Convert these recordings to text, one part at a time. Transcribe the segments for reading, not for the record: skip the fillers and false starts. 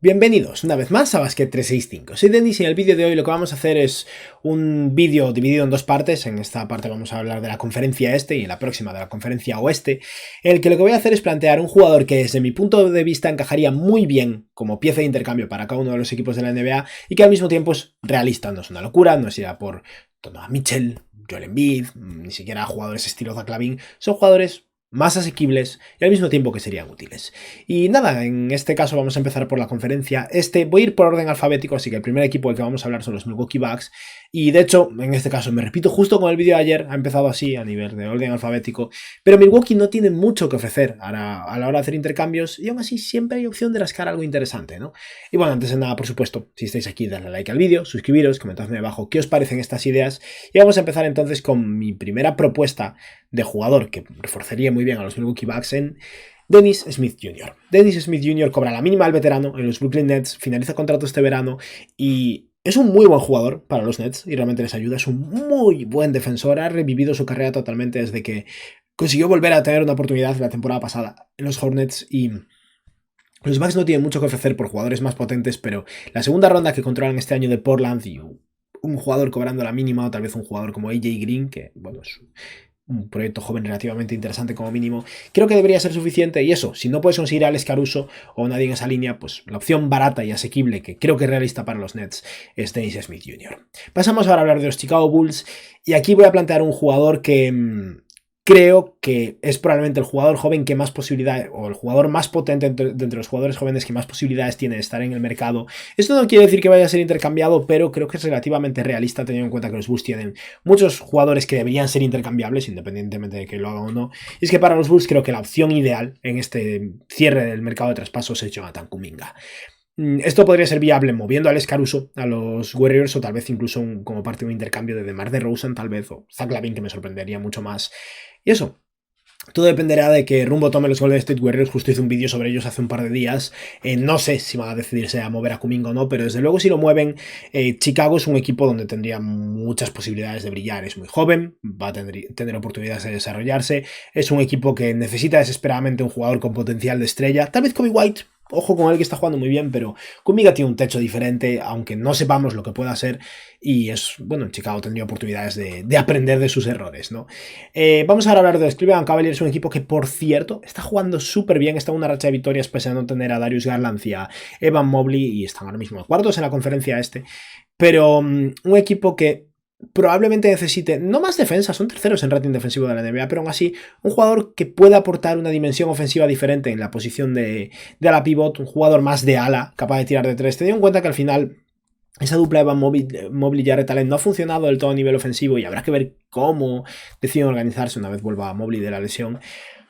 Bienvenidos una vez más a Basket 365. Soy Denis y en el vídeo de hoy lo que vamos a hacer es un vídeo dividido en dos partes. En esta parte vamos a hablar de la conferencia este y en la próxima de la conferencia oeste, en el que lo que voy a hacer es plantear un jugador que desde mi punto de vista encajaría muy bien como pieza de intercambio para cada uno de los equipos de la NBA y que al mismo tiempo es realista, no es una locura, no es ir a por Donovan Mitchell, Joel Embiid, ni siquiera jugadores estilo Zach LaVine, son jugadores más asequibles y al mismo tiempo que serían útiles. Y nada, en este caso vamos a empezar por la conferencia voy a ir por orden alfabético, así que el primer equipo del que vamos a hablar son los Milwaukee Bucks, y de hecho, en este caso me repito justo con el vídeo de ayer, ha empezado así a nivel de orden alfabético, pero Milwaukee no tiene mucho que ofrecer a la hora de hacer intercambios, y aún así siempre hay opción de rascar algo interesante, ¿no? Y bueno, antes de nada, por supuesto, si estáis aquí, dadle like al vídeo, suscribiros, comentadme abajo qué os parecen estas ideas, y vamos a empezar entonces con mi primera propuesta de jugador que reforzaría muy bien a los Milwaukee Bucks en Dennis Smith Jr. Dennis Smith Jr. cobra la mínima al veterano en los Brooklyn Nets, finaliza contrato este verano y es un muy buen jugador para los Nets y realmente les ayuda. Es un muy buen defensor, ha revivido su carrera totalmente desde que consiguió volver a tener una oportunidad la temporada pasada en los Hornets y los Bucks no tienen mucho que ofrecer por jugadores más potentes, pero la segunda ronda que controlan este año de Portland y un jugador cobrando la mínima o tal vez un jugador como AJ Green, que bueno, es un proyecto joven relativamente interesante como mínimo, creo que debería ser suficiente. Y eso, si no puedes conseguir a Alex Caruso o nadie en esa línea, pues la opción barata y asequible que creo que es realista para los Nets es Dennis Smith Jr. Pasamos ahora a hablar de los Chicago Bulls y aquí voy a plantear un jugador que creo que es probablemente el jugador joven que más posibilidades, o el jugador más potente de entre los jugadores jóvenes que más posibilidades tiene de estar en el mercado. Esto no quiere decir que vaya a ser intercambiado, pero creo que es relativamente realista teniendo en cuenta que los Bulls tienen muchos jugadores que deberían ser intercambiables, independientemente de que lo hagan o no. Y es que para los Bulls creo que la opción ideal en este cierre del mercado de traspasos es Jonathan Kuminga. Esto podría ser viable moviendo a Alex Caruso a los Warriors o tal vez incluso como parte de un intercambio de DeMar DeRozan tal vez, o Zach LaVine, que me sorprendería mucho más. Y eso, todo dependerá de que rumbo tome los Golden State Warriors. Justo hice un vídeo sobre ellos hace un par de días. No sé si van a decidirse a mover a Kuminga o no, pero desde luego si lo mueven, Chicago es un equipo donde tendría muchas posibilidades de brillar. Es muy joven, va a tener oportunidades de desarrollarse. Es un equipo que necesita desesperadamente un jugador con potencial de estrella. Tal vez Kobe White, ojo con él que está jugando muy bien, pero Kuminga tiene un techo diferente, aunque no sepamos lo que pueda hacer. Y es, bueno, Chicago tendría oportunidades de aprender de sus errores, ¿no? Vamos ahora a hablar de los Cleveland Cavaliers, un equipo que, por cierto, está jugando súper bien, está en una racha de victorias pese a no tener a Darius Garland y a Evan Mobley, y están ahora mismo cuartos en la conferencia pero un equipo que probablemente necesite, no más defensa, son terceros en rating defensivo de la NBA, pero aún así, un jugador que pueda aportar una dimensión ofensiva diferente en la posición de ala pivot, un jugador más de ala, capaz de tirar de tres, teniendo en cuenta que al final esa dupla Evan Mobley y Jarrett Allen no ha funcionado del todo a nivel ofensivo y habrá que ver cómo deciden organizarse una vez vuelva Mobley de la lesión.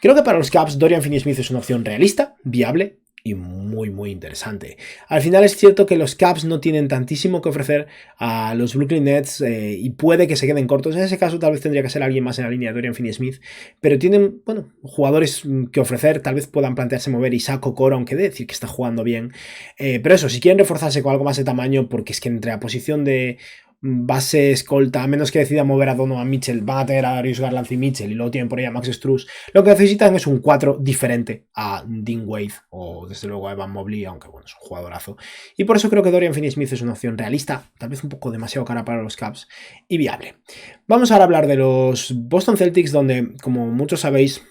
Creo que para los Cavs Dorian Finney-Smith es una opción realista, viable y muy interesante. Al final es cierto que los Cavs no tienen tantísimo que ofrecer a los Brooklyn Nets y puede que se queden cortos. En ese caso tal vez tendría que ser alguien más en la línea de Dorian Finney-Smith, pero tienen, bueno, jugadores que ofrecer. Tal vez puedan plantearse mover Isaac Okoro, aunque de decir que está jugando bien, pero eso, si quieren reforzarse con algo más de tamaño, porque es que entre la posición de base escolta, a menos que decida mover a Donovan Mitchell, van a tener a Darius Garland y Mitchell y luego tienen por ahí a Max Strus. Lo que necesitan es un 4 diferente a Dean Wade o desde luego a Evan Mobley, aunque bueno, es un jugadorazo. Y por eso creo que Dorian Finney-Smith es una opción realista, tal vez un poco demasiado cara para los Cavs y viable. Vamos ahora a hablar de los Boston Celtics, donde, como muchos sabéis,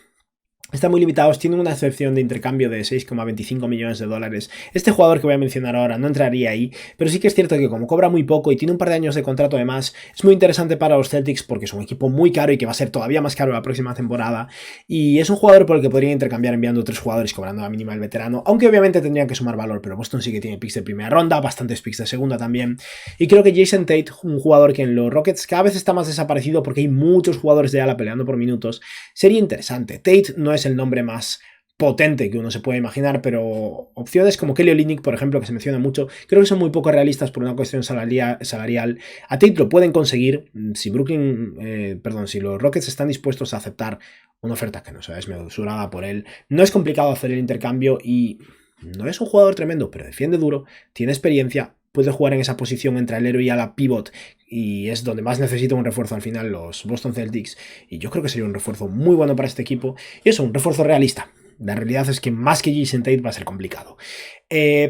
están muy limitados, tienen una excepción de intercambio de 6,25 millones de dólares. Este jugador que voy a mencionar ahora no entraría ahí, pero sí que es cierto que como cobra muy poco y tiene un par de años de contrato además, es muy interesante para los Celtics porque es un equipo muy caro y que va a ser todavía más caro la próxima temporada. Y es un jugador por el que podrían intercambiar enviando 3 jugadores cobrando la mínima del veterano, aunque obviamente tendrían que sumar valor, pero Boston sí que tiene picks de primera ronda, bastantes picks de segunda también. Y creo que Jason Tate, un jugador que en los Rockets cada vez está más desaparecido porque hay muchos jugadores de ala peleando por minutos, sería interesante. Tate no es el nombre más potente que uno se puede imaginar, pero opciones como Kelly Olynyk, por ejemplo, que se menciona mucho, creo que son muy poco realistas por una cuestión salarial. A Tate lo pueden conseguir si si los Rockets están dispuestos a aceptar una oferta que no sea desmesurada por él. No es complicado hacer el intercambio y no es un jugador tremendo, pero defiende duro, tiene experiencia, puede jugar en esa posición entre el héroe y a la pivot y es donde más necesita un refuerzo al final los Boston Celtics, y yo creo que sería un refuerzo muy bueno para este equipo y eso, un refuerzo realista. La realidad es que más que Jason Tate va a ser complicado.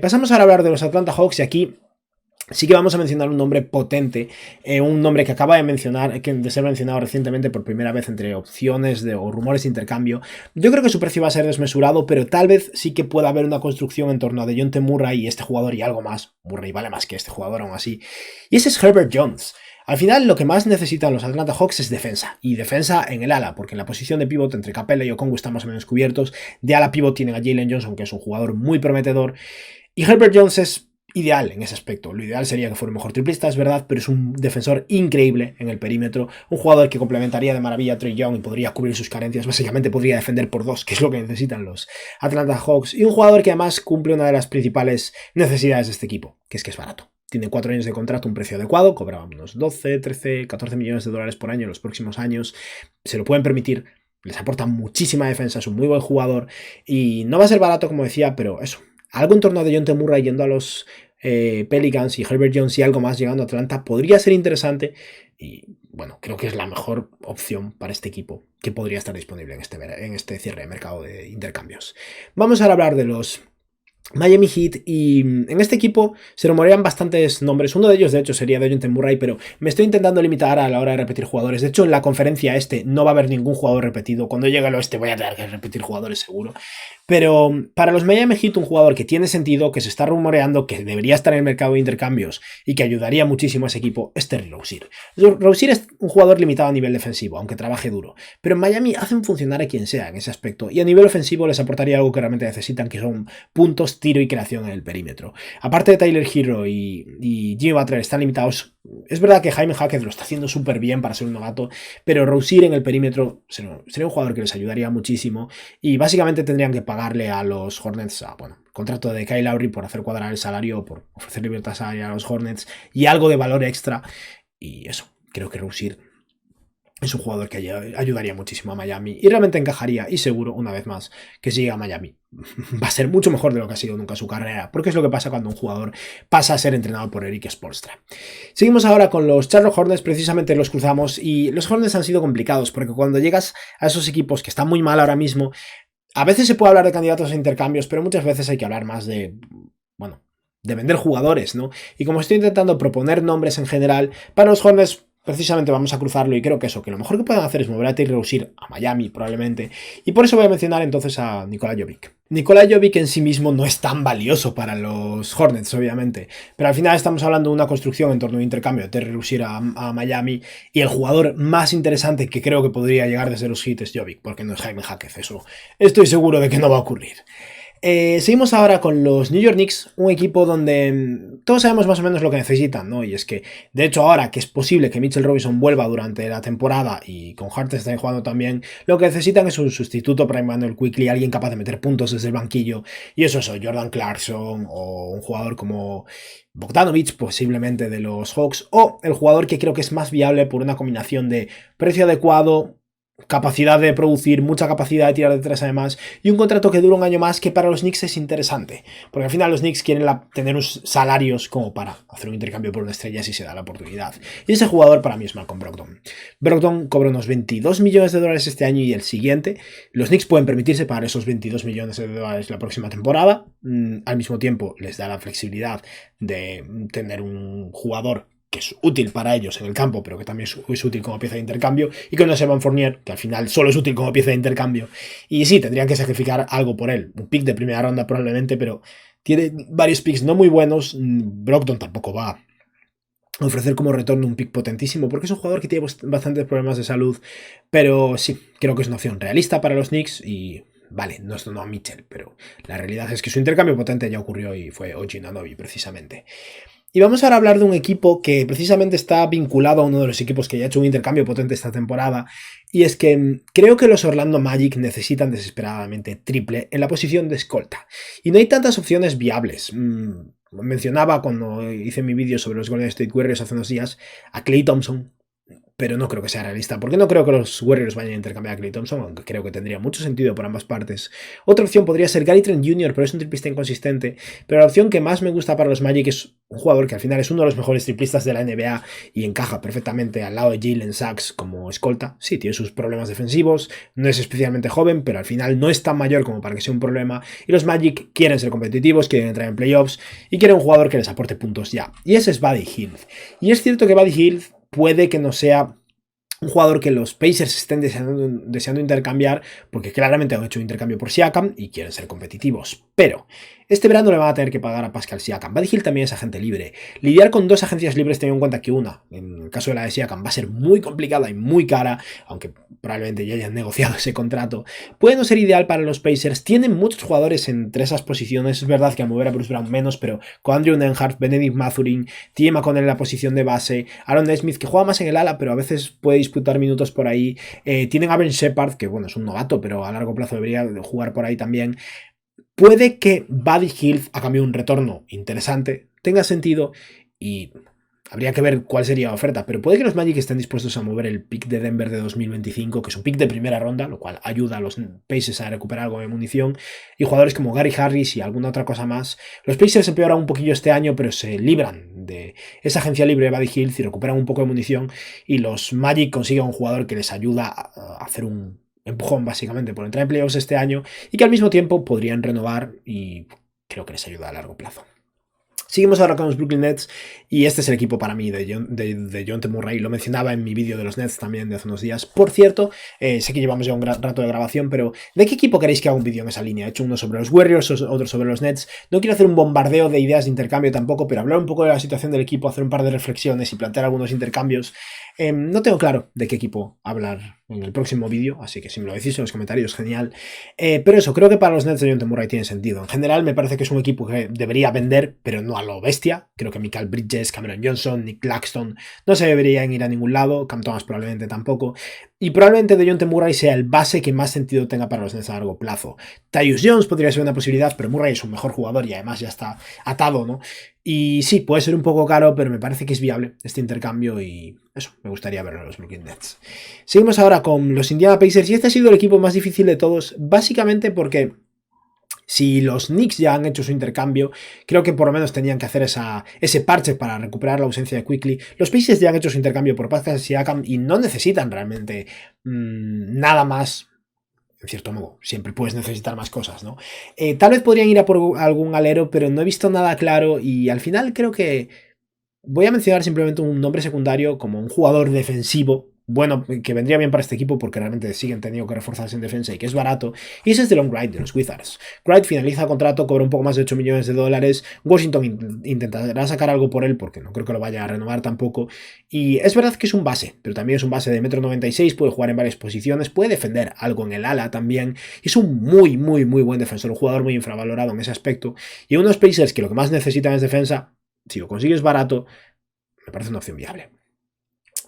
Pasamos ahora a hablar de los Atlanta Hawks y aquí sí que vamos a mencionar un nombre potente, un nombre que acaba de ser mencionado recientemente por primera vez entre opciones o rumores de intercambio. Yo creo que su precio va a ser desmesurado, pero tal vez sí que pueda haber una construcción en torno a DeJounte Murray y este jugador y algo más. Murray vale más que este jugador aún así. Y ese es Herbert Jones. Al final lo que más necesitan los Atlanta Hawks es defensa, y defensa en el ala, porque en la posición de pívot entre Capela y Okongwu están más o menos cubiertos. De ala pívot tienen a Jalen Johnson, que es un jugador muy prometedor, y Herbert Jones es ideal en ese aspecto. Lo ideal sería que fuera un mejor triplista, es verdad, pero es un defensor increíble en el perímetro, un jugador que complementaría de maravilla a Trae Young y podría cubrir sus carencias. Básicamente podría defender por dos, que es lo que necesitan los Atlanta Hawks, y un jugador que además cumple una de las principales necesidades de este equipo, que es barato. Tiene 4 años de contrato, un precio adecuado, cobra unos 12, 13, 14 millones de dólares por año en los próximos años, se lo pueden permitir, les aporta muchísima defensa, es un muy buen jugador y no va a ser barato, como decía, pero eso, algo en torno a DeJounte Murray yendo a los Pelicans y Herbert Jones y algo más llegando a Atlanta podría ser interesante y bueno, creo que es la mejor opción para este equipo que podría estar disponible en este cierre de mercado de intercambios. Vamos ahora a hablar de los Miami Heat, y en este equipo se rumorean bastantes nombres. Uno de ellos de hecho sería DeJounte Murray, pero me estoy intentando limitar a la hora de repetir jugadores. De hecho, en la conferencia no va a haber ningún jugador repetido. Cuando llegue al oeste voy a tener que repetir jugadores seguro. Pero para los Miami Heat, un jugador que tiene sentido, que se está rumoreando, que debería estar en el mercado de intercambios y que ayudaría muchísimo a ese equipo, es Terry Rozier. Rozier es un jugador limitado a nivel defensivo, aunque trabaje duro, pero en Miami hacen funcionar a quien sea en ese aspecto, y a nivel ofensivo les aportaría algo que realmente necesitan, que son puntos, tiro y creación en el perímetro. Aparte de Tyler Herro y Jimmy Butler están limitados. Es verdad que Jaime Hackett lo está haciendo súper bien para ser un novato, pero Rozier en el perímetro sería un jugador que les ayudaría muchísimo, y básicamente tendrían que pagarle a los Hornets, contrato de Kyle Lowry por hacer cuadrar el salario, por ofrecer libertad salarial a los Hornets y algo de valor extra, y eso, creo que Rozier es un jugador que ayudaría muchísimo a Miami y realmente encajaría, y seguro, una vez más, que si llega a Miami va a ser mucho mejor de lo que ha sido nunca su carrera, porque es lo que pasa cuando un jugador pasa a ser entrenado por Eric Spoelstra. Seguimos ahora con los Charlotte Hornets, precisamente los cruzamos, y los Hornets han sido complicados, porque cuando llegas a esos equipos que están muy mal ahora mismo, a veces se puede hablar de candidatos a intercambios, pero muchas veces hay que hablar más de, bueno, de vender jugadores, ¿no? Y como estoy intentando proponer nombres en general, para los Hornets precisamente vamos a cruzarlo, y creo que lo mejor que pueden hacer es mover a Terry Rozier a Miami, probablemente, y por eso voy a mencionar entonces a Nikola Jovic. Nikola Jovic en sí mismo no es tan valioso para los Hornets, obviamente, pero al final estamos hablando de una construcción en torno a un intercambio de Terry Rozier a Miami, y el jugador más interesante que creo que podría llegar desde los Heat es Jovic, porque no es Jaime Hackett, eso estoy seguro de que no va a ocurrir. Seguimos ahora con los New York Knicks, un equipo donde todos sabemos más o menos lo que necesitan, ¿no? Y es que, de hecho, ahora que es posible que Mitchell Robinson vuelva durante la temporada y con Hartenstein jugando también, lo que necesitan es un sustituto para Emmanuel Quickley, alguien capaz de meter puntos desde el banquillo, y eso es Jordan Clarkson o un jugador como Bogdanovic, posiblemente de los Hawks, o el jugador que creo que es más viable por una combinación de precio adecuado, capacidad de producir, mucha capacidad de tirar de tres además, y un contrato que dura un año más, que para los Knicks es interesante, porque al final los Knicks quieren tener unos salarios como para hacer un intercambio por una estrella si se da la oportunidad, y ese jugador para mí es Malcolm Brogdon. Brogdon cobra unos 22 millones de dólares este año y el siguiente. Los Knicks pueden permitirse pagar esos 22 millones de dólares la próxima temporada, al mismo tiempo les da la flexibilidad de tener un jugador que es útil para ellos en el campo, pero que también es útil como pieza de intercambio, y que no es Evan Fournier, que al final solo es útil como pieza de intercambio. Y sí, tendrían que sacrificar algo por él, un pick de primera ronda probablemente, pero tiene varios picks no muy buenos. Brogdon tampoco va a ofrecer como retorno un pick potentísimo, porque es un jugador que tiene bastantes problemas de salud, pero sí, creo que es una opción realista para los Knicks, y vale, no es Donovan Mitchell, pero la realidad es que su intercambio potente ya ocurrió y fue OG Anunoby precisamente. Y vamos ahora a hablar de un equipo que precisamente está vinculado a uno de los equipos que ya ha hecho un intercambio potente esta temporada, y es que creo que los Orlando Magic necesitan desesperadamente triple en la posición de escolta, y no hay tantas opciones viables. Mencionaba cuando hice mi vídeo sobre los Golden State Warriors hace unos días a Klay Thompson, pero no creo que sea realista, porque no creo que los Warriors vayan a intercambiar a Klay Thompson, aunque creo que tendría mucho sentido por ambas partes. Otra opción podría ser Gary Trent Jr., pero es un triplista inconsistente, pero la opción que más me gusta para los Magic es un jugador que al final es uno de los mejores triplistas de la NBA y encaja perfectamente al lado de Jalen Sachs como escolta. Sí, tiene sus problemas defensivos, no es especialmente joven, pero al final no es tan mayor como para que sea un problema, y los Magic quieren ser competitivos, quieren entrar en playoffs y quieren un jugador que les aporte puntos ya, y ese es Buddy Hield. Y es cierto que Buddy Hield puede que no sea un jugador que los Pacers estén deseando intercambiar, porque claramente han hecho un intercambio por Siakam y quieren ser competitivos. Pero este verano le van a tener que pagar a Pascal Siakam. Buddy Hield también es agente libre. Lidiar con dos agencias libres, teniendo en cuenta que una, en el caso de la de Siakam, va a ser muy complicada y muy cara, aunque probablemente ya hayan negociado ese contrato, puede no ser ideal para los Pacers. Tienen muchos jugadores entre esas posiciones. Es verdad que a mover a Bruce Brown menos, pero con Andrew Nembhard, Benedict Mathurin, TJ McConnell en la posición de base, Aaron Nesmith, que juega más en el ala, pero a veces puede disputar minutos por ahí. Tienen a Ben Shepard, que bueno, es un novato, pero a largo plazo debería jugar por ahí también. Puede que Buddy Hield, a cambio de un retorno interesante, tenga sentido y habría que ver cuál sería la oferta, pero puede que los Magic estén dispuestos a mover el pick de Denver de 2025, que es un pick de primera ronda, lo cual ayuda a los Pacers a recuperar algo de munición, y jugadores como Gary Harris y alguna otra cosa más. Los Pacers empeoran un poquillo este año, pero se libran de esa agencia libre de Buddy Hield y recuperan un poco de munición, y los Magic consiguen un jugador que les ayuda a hacer un empujón básicamente por entrar en playoffs este año, y que al mismo tiempo podrían renovar y creo que les ayuda a largo plazo. Seguimos ahora con los Brooklyn Nets y este es el equipo para mí de John T. Murray. Lo mencionaba en mi vídeo de los Nets también de hace unos días. Por cierto, sé que llevamos ya un rato de grabación, pero ¿de qué equipo queréis que haga un vídeo en esa línea? He hecho uno sobre los Warriors, otro sobre los Nets. No quiero hacer un bombardeo de ideas de intercambio tampoco, pero hablar un poco de la situación del equipo, hacer un par de reflexiones y plantear algunos intercambios. No tengo claro de qué equipo hablar en el próximo vídeo, así que si me lo decís en los comentarios, genial. Pero eso, creo que para los Nets de John T. Murray tiene sentido. En general me parece que es un equipo que debería vender, pero no a lo bestia. Creo que Mikal Bridges, Cameron Johnson, Nick Claxton no se deberían ir a ningún lado, Cam Thomas probablemente tampoco. Y probablemente DeJounte Murray sea el base que más sentido tenga para los Nets a largo plazo. Tyus Jones podría ser una posibilidad, pero Murray es un mejor jugador y además ya está atado, ¿no? Y sí, puede ser un poco caro, pero me parece que es viable este intercambio y eso, me gustaría verlo en los Brooklyn Nets. Seguimos ahora con los Indiana Pacers y este ha sido el equipo más difícil de todos, básicamente porque si los Knicks ya han hecho su intercambio, creo que por lo menos tenían que hacer ese parche para recuperar la ausencia de Quickley. Los Pacers ya han hecho su intercambio por Pascal Siakam y no necesitan realmente nada más. En cierto modo, siempre puedes necesitar más cosas, ¿no? Tal vez podrían ir a por algún alero, pero no he visto nada claro y al final creo que voy a mencionar simplemente un nombre secundario como un jugador defensivo, bueno, que vendría bien para este equipo porque realmente siguen teniendo que reforzarse en defensa y que es barato, y ese es DeLon Wright de los Wizards. Wright finaliza contrato, cobra un poco más de $8 millones, Washington intentará sacar algo por él porque no creo que lo vaya a renovar tampoco, y es verdad que es un base, pero también es un base de 1,96 m, puede jugar en varias posiciones, puede defender algo en el ala también, y es un muy buen defensor, un jugador muy infravalorado en ese aspecto, y unos Pacers que lo que más necesitan es defensa. Si lo consigues barato, me parece una opción viable.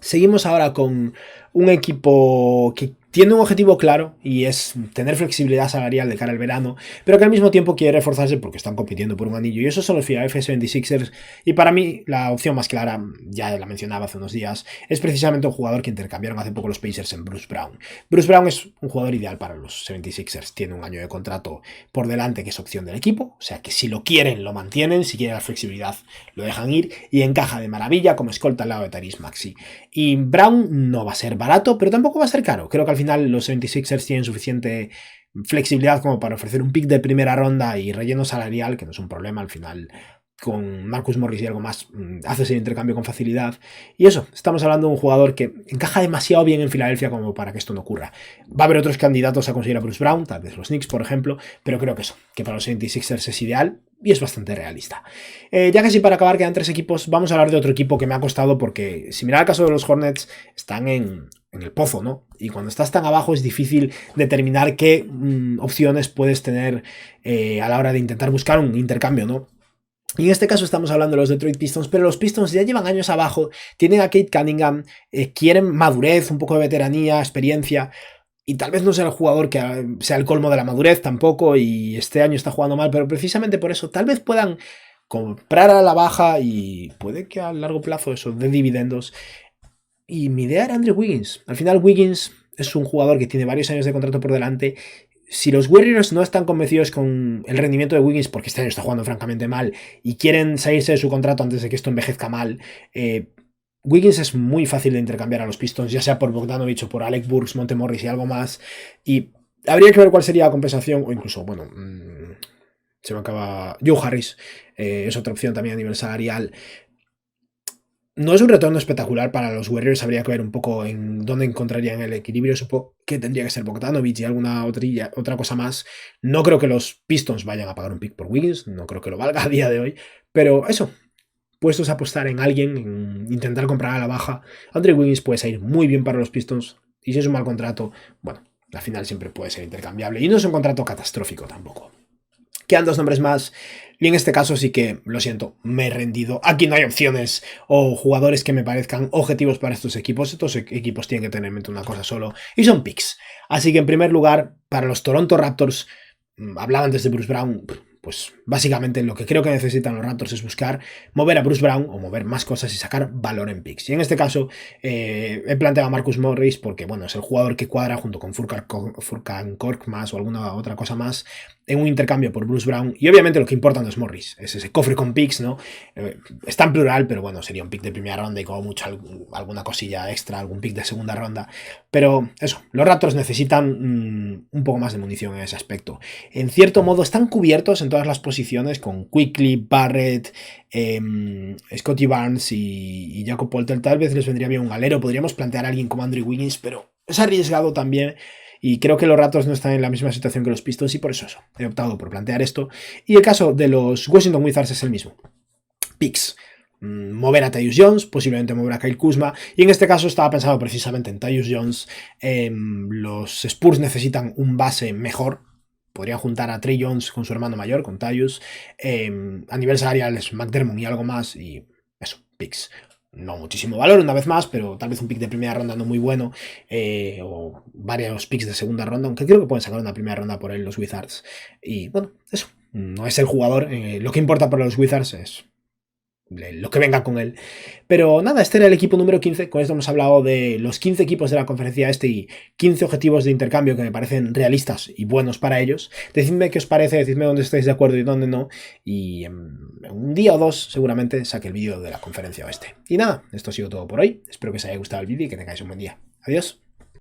Seguimos ahora con un equipo que tiene un objetivo claro y es tener flexibilidad salarial de cara al verano, pero que al mismo tiempo quiere reforzarse porque están compitiendo por un anillo, y esos son los Philadelphia 76ers, y para mí la opción más clara, ya la mencionaba hace unos días, es precisamente un jugador que intercambiaron hace poco los Pacers en Bruce Brown. Bruce Brown es un jugador ideal para los 76ers, tiene un año de contrato por delante que es opción del equipo, o sea que si lo quieren lo mantienen, si quieren la flexibilidad lo dejan ir, y encaja de maravilla como escolta al lado de Tyrese Maxey. Y Brown no va a ser barato, pero tampoco va a ser caro. Creo que al final los 76ers tienen suficiente flexibilidad como para ofrecer un pick de primera ronda y relleno salarial, que no es un problema al final. Con Marcus Morris y algo más, haces el intercambio con facilidad. Y eso, estamos hablando de un jugador que encaja demasiado bien en Filadelfia como para que esto no ocurra. Va a haber otros candidatos a conseguir a Bruce Brown, tal vez los Knicks, por ejemplo, pero creo que eso, que para los 76ers es ideal y es bastante realista. Ya casi para acabar, quedan 3 equipos. Vamos a hablar de otro equipo que me ha costado porque, si mirar el caso de los Hornets, están en el pozo, ¿no? Y cuando estás tan abajo es difícil determinar qué opciones puedes tener a la hora de intentar buscar un intercambio, ¿no? Y en este caso estamos hablando de los Detroit Pistons, pero los Pistons ya llevan años abajo, tienen a Cade Cunningham, quieren madurez, un poco de veteranía, experiencia, y tal vez no sea el jugador que sea el colmo de la madurez tampoco, y este año está jugando mal, pero precisamente por eso tal vez puedan comprar a la baja y puede que a largo plazo eso dé dividendos. Y mi idea era Andrew Wiggins. Al final Wiggins es un jugador que tiene varios años de contrato por delante. Si los Warriors no están convencidos con el rendimiento de Wiggins, porque este año está jugando francamente mal, y quieren salirse de su contrato antes de que esto envejezca mal, Wiggins es muy fácil de intercambiar a los Pistons, ya sea por Bogdanovich o por Alec Burks, Monte Morris y algo más. Y habría que ver cuál sería la compensación, o incluso, bueno, se me acaba. Joe Harris es otra opción también a nivel salarial. No es un retorno espectacular para los Warriors, habría que ver un poco en dónde encontrarían el equilibrio. Supongo que tendría que ser Bogdanovich y alguna otra cosa más. No creo que los Pistons vayan a pagar un pick por Wiggins, no creo que lo valga a día de hoy, pero eso, puestos a apostar en alguien, en intentar comprar a la baja, Andrew Wiggins puede salir muy bien para los Pistons, y si es un mal contrato, bueno, al final siempre puede ser intercambiable, y no es un contrato catastrófico tampoco. Quedan dos nombres más, y en este caso sí que, lo siento, me he rendido. Aquí no hay opciones o jugadores que me parezcan objetivos para estos equipos. Estos equipos tienen que tener en mente una cosa solo, y son picks. Así que en primer lugar, para los Toronto Raptors, hablaba antes de Bruce Brown, pues básicamente lo que creo que necesitan los Raptors es buscar mover a Bruce Brown o mover más cosas y sacar valor en picks. Y en este caso he planteado a Marcus Morris porque, bueno, es el jugador que cuadra junto con Furkan Korkmaz o alguna otra cosa más en un intercambio por Bruce Brown. Y obviamente lo que importa no es Morris, es ese cofre con picks, ¿no? Está en plural, pero bueno, sería un pick de primera ronda y como mucho alguna cosilla extra, algún pick de segunda ronda. Pero eso, los Raptors necesitan un poco más de munición en ese aspecto. En cierto modo están cubiertos en todas las posiciones con Quickley, Barrett, Scottie Barnes y Jakob Poeltl. Tal vez les vendría bien un galero, podríamos plantear a alguien como Andrew Wiggins, pero es arriesgado también. Y creo que los Raptors no están en la misma situación que los Pistons y por eso he optado por plantear esto. Y el caso de los Washington Wizards es el mismo. Picks. Mover a Tyus Jones, posiblemente mover a Kyle Kuzma, y en este caso estaba pensado precisamente en Tyus Jones. Los Spurs necesitan un base mejor. Podrían juntar a Trey Jones con su hermano mayor, con Tyus. A nivel salarial es McDermott y algo más, y eso, picks. No muchísimo valor, una vez más, pero tal vez un pick de primera ronda no muy bueno, o varios picks de segunda ronda, aunque creo que pueden sacar una primera ronda por él los Wizards. Y bueno, eso, no es el jugador, lo que importa para los Wizards es lo que venga con él. Pero nada, este era el equipo número 15. Con esto hemos hablado de los 15 equipos de la conferencia este y 15 objetivos de intercambio que me parecen realistas y buenos para ellos. Decidme qué os parece, decidme dónde estáis de acuerdo y dónde no. Y en un día o dos seguramente saque el vídeo de la conferencia oeste. Y nada, esto ha sido todo por hoy. Espero que os haya gustado el vídeo y que tengáis un buen día. Adiós.